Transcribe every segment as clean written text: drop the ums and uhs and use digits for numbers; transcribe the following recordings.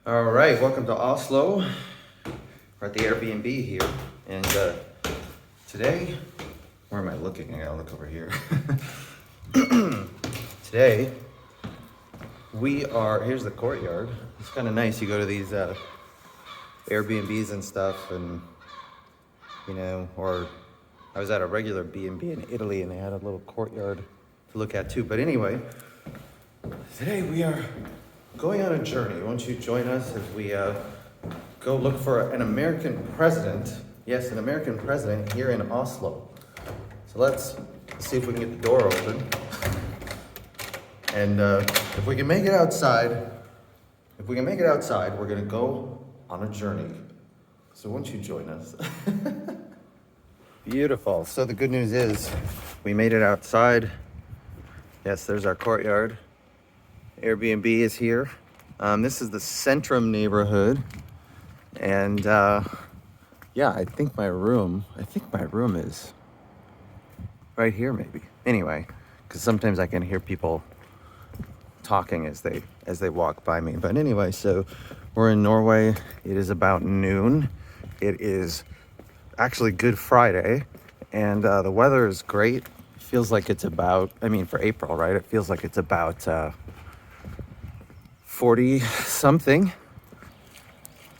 All right, welcome to Oslo. We're at the Airbnb here, and today, where am I looking? I gotta look over here. Today, here's the courtyard. It's kind of nice. You go to these Airbnbs and stuff, and or I was at a regular B&B in Italy, and they had a little courtyard to look at too. But anyway, today we are going on a journey. Won't you join us as we go look for an American president? Yes, an American president here in Oslo. So let's see if we can get the door open. And if we can make it outside, we're gonna go on a journey. So won't you join us? Beautiful. So the good news is we made it outside. Yes, there's our courtyard. Airbnb is here. This is the Centrum neighborhood, and yeah, I think my room is right here, maybe. Anyway, because sometimes I can hear people talking as they walk by me. But anyway, so we're in Norway. It is about noon. It is actually Good Friday, and the weather is great. It feels like it's about, for April, right? It feels like it's about 40 something.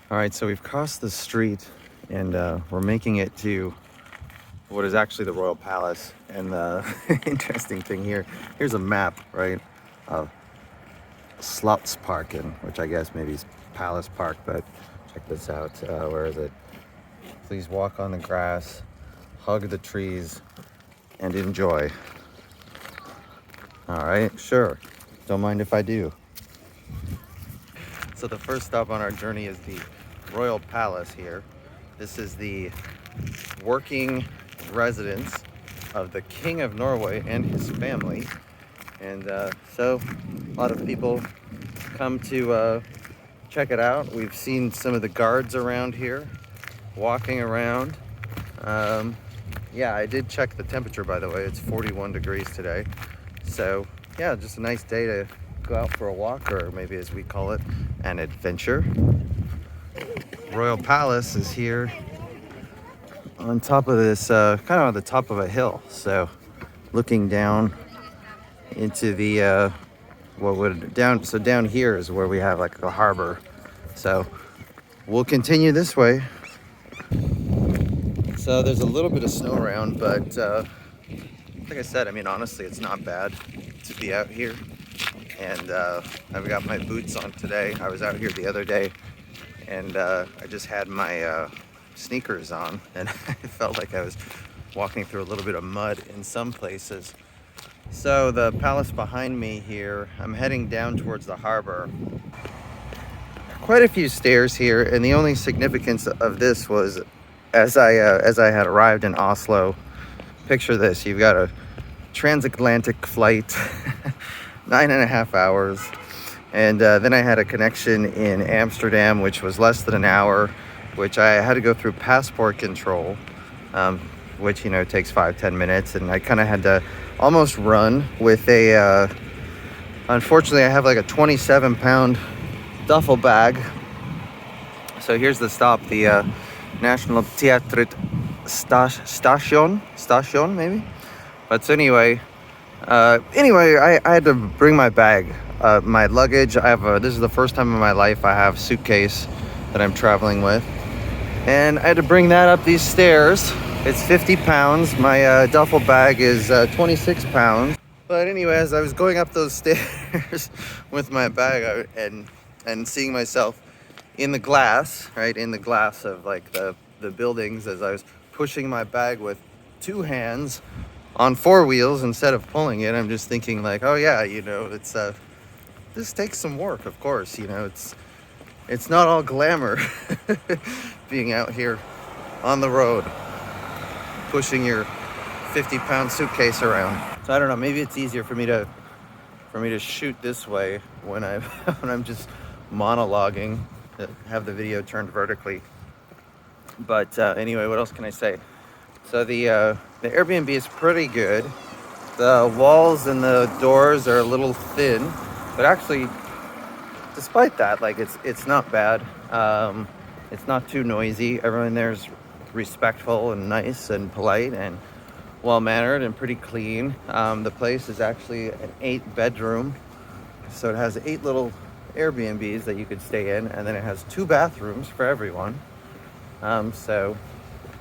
All right, so we've crossed the street, and we're making it to what is actually the Royal Palace. And the interesting thing here's a map, right, of Slottsparken, which I guess maybe is Palace Park, but check this out. Where is it? Please walk on the grass, hug the trees, and enjoy. All right, sure. Don't mind if I do. So the first stop on our journey is the Royal Palace here. This is the working residence of the King of Norway and his family. And so a lot of people come to check it out. We've seen some of the guards around here walking around. Yeah, I did check the temperature, by the way. It's 41 degrees today. So yeah, just a nice day to go out for a walk, or maybe as we call it, an adventure. Royal Palace is here on top of this, kind of on the top of a hill. So looking down into the, down here is where we have like the harbor. So we'll continue this way. So there's a little bit of snow around, but like I said, honestly, it's not bad to be out here. And I've got my boots on today. I was out here the other day, and I just had my sneakers on, and I felt like I was walking through a little bit of mud in some places. So the palace behind me here, I'm heading down towards the harbor. Quite a few stairs here, and the only significance of this was as I had arrived in Oslo. Picture this: you've got a transatlantic flight. 9.5 hours, and then I had a connection in Amsterdam, which was less than an hour, which I had to go through passport control, which takes 5-10 minutes, and I kind of had to almost run with a unfortunately I have like a 27-pound duffel bag. So here's the stop, the National Teatret Station maybe. But so anyway, I had to bring my bag, my luggage. This is the first time in my life I have a suitcase that I'm traveling with. And I had to bring that up these stairs. It's 50 pounds. My duffel bag is 26 pounds. But anyway, as I was going up those stairs with my bag and seeing myself in the glass, right, in the glass of like the buildings, as I was pushing my bag with two hands on four wheels instead of pulling it, I'm just thinking like, oh yeah, it's this takes some work, of course. It's not all glamour being out here on the road pushing your 50-pound suitcase around. So I don't know, maybe it's easier for me to shoot this way when I'm just monologuing, to have the video turned vertically. But anyway, what else can I say? So the Airbnb is pretty good. The walls and the doors are a little thin, but actually despite that, like it's not bad. It's not too noisy. Everyone there's respectful and nice and polite and well mannered and pretty clean. The place is actually an 8-bedroom, so it has 8 little Airbnbs that you could stay in, and then it has 2 bathrooms for everyone. So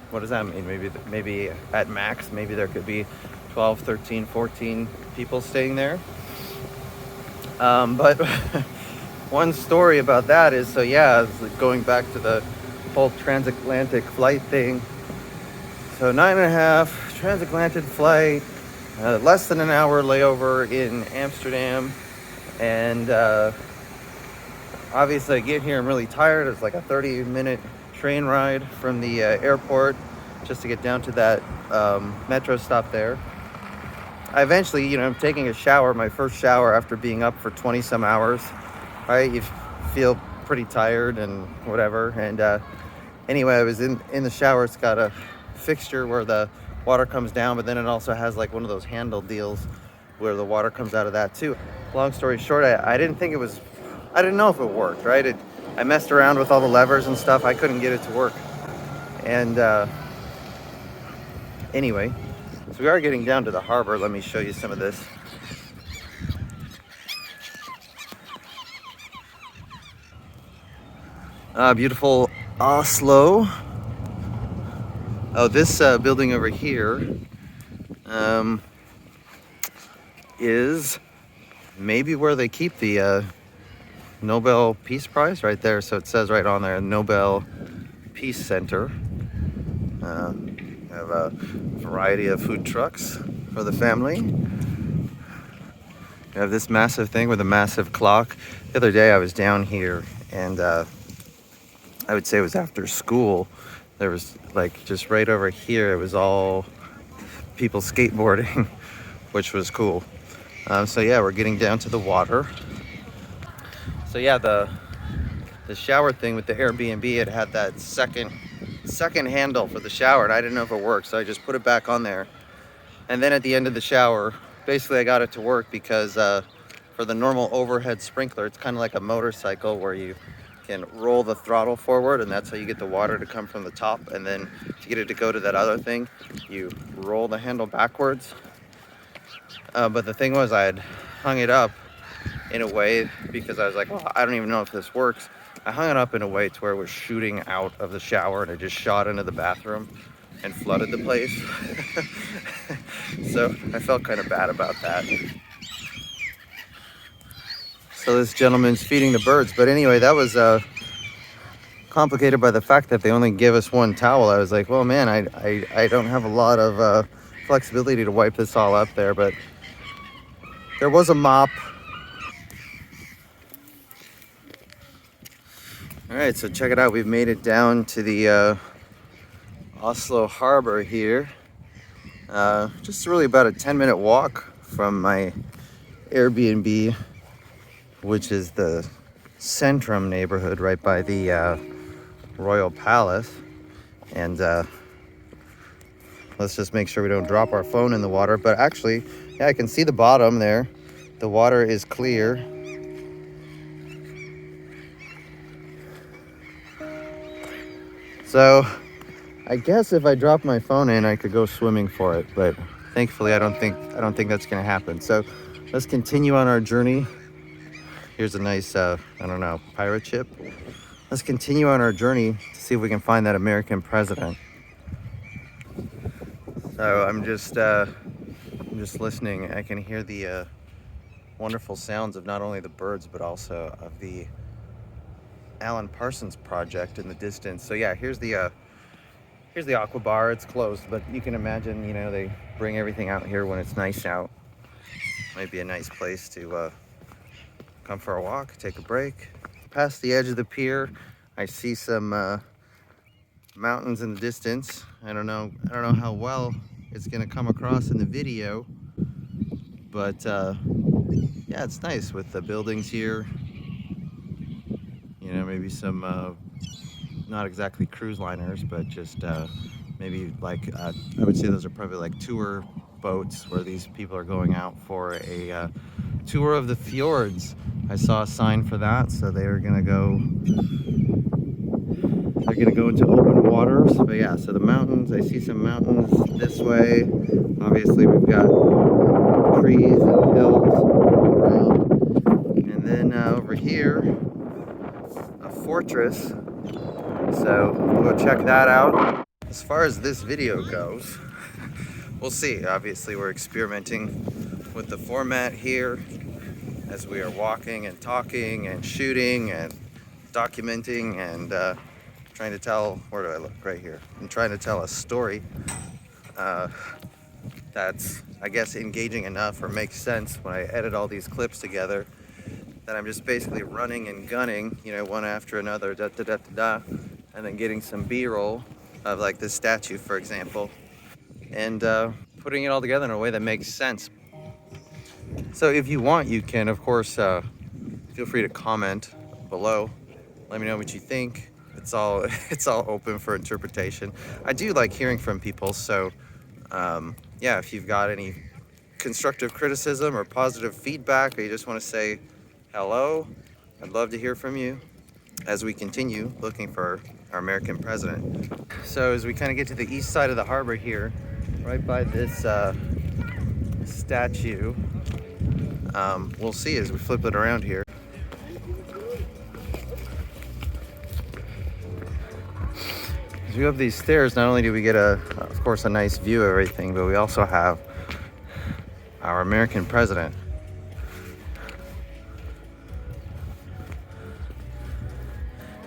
what does that mean? Maybe at max, maybe there could be 12, 13, 14 people staying there. But one story about that is, so yeah, going back to the whole transatlantic flight thing. So 9.5 transatlantic flight, less than an hour layover in Amsterdam, and obviously I get here, I'm really tired. It's like a 30-minute train ride from the airport just to get down to that metro stop there. I eventually, I'm taking a shower, my first shower after being up for 20 some hours, right? You feel pretty tired and whatever. And anyway, I was in the shower. It's got a fixture where the water comes down, but then it also has like one of those handle deals where the water comes out of that too. Long story short, I didn't know if it worked, right? I messed around with all the levers and stuff. I couldn't get it to work. And anyway, so we are getting down to the harbor. Let me show you some of this. Beautiful Oslo. Oh, this building over here is maybe where they keep the Nobel Peace Prize right there. So it says right on there, Nobel Peace Center. Have a variety of food trucks for the family. You have this massive thing with a massive clock. The other day I was down here, and I would say it was after school. There was like just right over here, it was all people skateboarding, which was cool. So yeah, we're getting down to the water. So yeah, the shower thing with the Airbnb, it had that second handle for the shower, and I didn't know if it worked, so I just put it back on there. And then at the end of the shower, basically I got it to work because for the normal overhead sprinkler, it's kind of like a motorcycle where you can roll the throttle forward, and that's how you get the water to come from the top. And then to get it to go to that other thing, you roll the handle backwards. But the thing was, I had hung it up in a way because I was like, well, I don't even know if this works. I hung it up in a way to where it was shooting out of the shower, and it just shot into the bathroom and flooded the place. So I felt kind of bad about that. So this gentleman's feeding the birds. But anyway, that was complicated by the fact that they only give us one towel. I was like, well, man, I don't have a lot of flexibility to wipe this all up there, but there was a mop. All right, so check it out. We've made it down to the Oslo Harbor here. Just really about a 10-minute walk from my Airbnb, which is the Centrum neighborhood right by the Royal Palace. And let's just make sure we don't drop our phone in the water. But actually, yeah, I can see the bottom there. The water is clear. So I guess if I drop my phone in, I could go swimming for it, but thankfully I don't think that's gonna happen. So let's continue on our journey. Here's a nice I don't know, pirate ship. Let's continue on our journey to see if we can find that American president. So I'm just listening. I can hear the wonderful sounds of not only the birds but also of the Alan Parsons project in the distance. So yeah, here's the Aqua Bar. It's closed, but you can imagine, they bring everything out here when it's nice out. Might be a nice place to come for a walk, take a break. Past the edge of the pier, I see some mountains in the distance. I don't know how well it's gonna come across in the video, but yeah, it's nice with the buildings here. Maybe some not exactly cruise liners, but just maybe like I would say those are probably like tour boats where these people are going out for a tour of the fjords I saw a sign for that, so they're gonna go into open waters. But yeah, so the mountains, I see some mountains this way. Obviously we've got trees and hills all around. And then over here, a fortress. So we'll go check that out. As far as this video goes, we'll see. Obviously we're experimenting with the format here as we are walking and talking and shooting and documenting and trying to tell, where do I look? Right here. I'm trying to tell a story that's, I guess, engaging enough or makes sense when I edit all these clips together, that I'm just basically running and gunning, you know, one after another, da da da da da, and then getting some B-roll of like this statue, for example, and putting it all together in a way that makes sense. So if you want, you can, of course, feel free to comment below. Let me know what you think. It's all open for interpretation. I do like hearing from people, so yeah, if you've got any constructive criticism or positive feedback, or you just want to say hello, I'd love to hear from you as we continue looking for our American president. So as we kind of get to the east side of the harbor here, right by this statue, we'll see as we flip it around here. As we go up these stairs, not only do we get of course, a nice view of everything, but we also have our American president.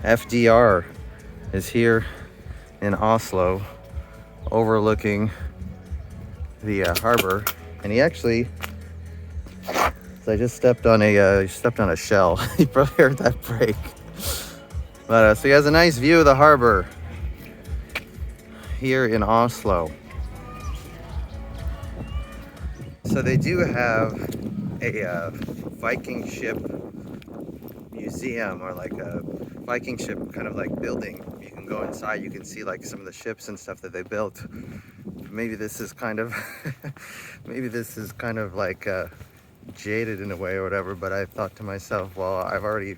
FDR is here in Oslo, overlooking the harbor, and he actually, so I just stepped on a shell. You probably heard that break. But so he has a nice view of the harbor here in Oslo. So they do have a Viking ship museum, or like a Viking ship kind of like building. You can go inside, you can see like some of the ships and stuff that they built. Maybe this is kind of maybe this is kind of like jaded in a way or whatever, but I thought to myself, well, I've already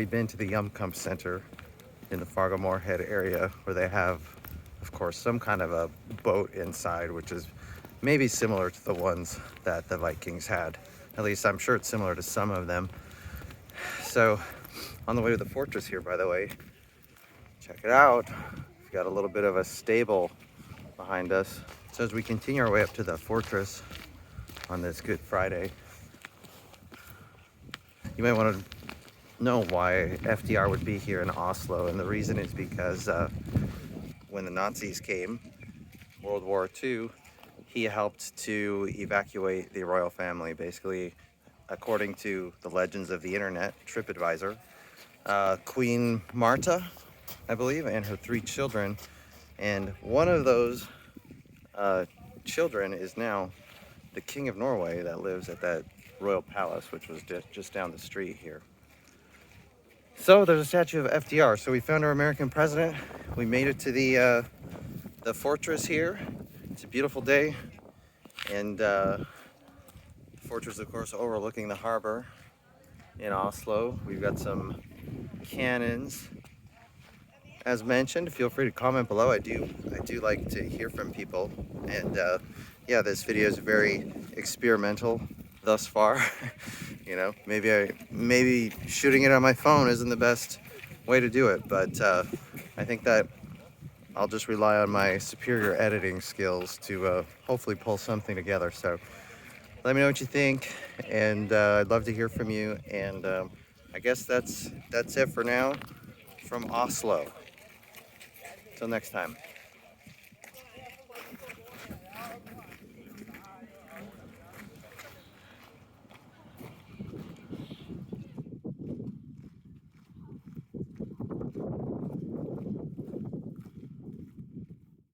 been to the Jomad Center in the Fargo Moorhead area, where they have, of course, some kind of a boat inside, which is maybe similar to the ones that the Vikings had. At least I'm sure it's similar to some of them. So on the way to the fortress here, by the way, check it out. We've got a little bit of a stable behind us. So as we continue our way up to the fortress on this Good Friday, you might want to know why FDR would be here in Oslo, and the reason is because when the Nazis came, World War II, he helped to evacuate the royal family, basically, according to the legends of the internet, TripAdvisor. Queen Marta, I believe, and her 3 children, and one of those children is now the King of Norway that lives at that royal palace, which was just down the street here. So there's a statue of FDR. So we found our American president. We made it to the fortress here. It's a beautiful day, and the fortress, of course, overlooking the harbor in Oslo. We've got some cannons. As mentioned, feel free to comment below. I do like to hear from people, and yeah, this video is very experimental thus far. You know, maybe shooting it on my phone isn't the best way to do it, but I think that I'll just rely on my superior editing skills to hopefully pull something together. So let me know what you think, and I'd love to hear from you. And I guess that's it for now from Oslo. Till next time.